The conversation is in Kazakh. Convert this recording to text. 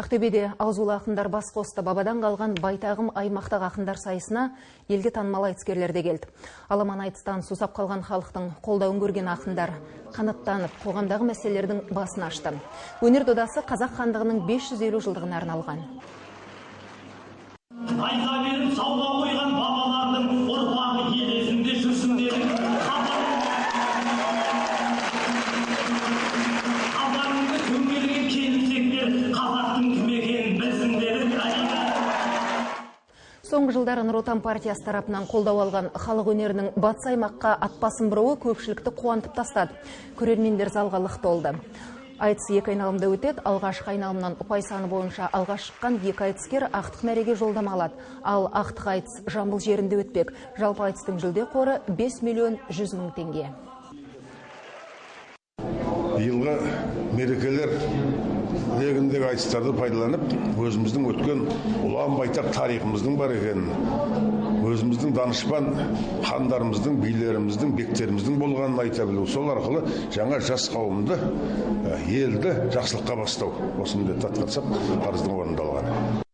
Ақтөбеде Аузулы ақындар бас қосты. Бабадан қалған байтағым аймақтық ақындар сайысына елге танымал айтыскерлер де келді. Аламан айтыстан сусап қалған халықтың қолдауын көрген ақындар қанаттанып, қоғамдағы мәселелердің басын ашты. Өнер додасы Қазақ хандығының 550 жылдығына арналған. Айға беріп сауға қойған бабалардың ұрпағы ел есінде жүрсін дедім. Қазағыңды төңгерген келімсектер қазақтың кім екенін білсін дедім. Соңғы жылдары Нұр Отан партиясы тарапынан қолдау алған халық өнерінің батыс аймаққа атбасын бұруы көпшілікті қуантып тастады. Көрермендер залға лық толды. Айтыс екі айналымда өтеді. Алғашқы айналымнан ұпай саны бойынша алғаш шыққан екі айтыскер ақтық мәреге жолдама алады. Ал ақтық айтыс Жамбыл жерінде өтпек. Жалпы айтыстың жүлде қоры 5 миллион 100 мың теңге. Биылғы мерекелер легіндегі айтыстарды пайдаланып, өзіміздің өткен ұлан байтақ тарихымыздың бар екенін, өзіміздің данышпан хандарымыздың, билеріміздің, бектеріміздің болғанын айта білу. Сол арқылы жаңа жас қауымды, елді жақсылыққа бастау. Осы міндетті атқарсақ, парыздың орындалғаны.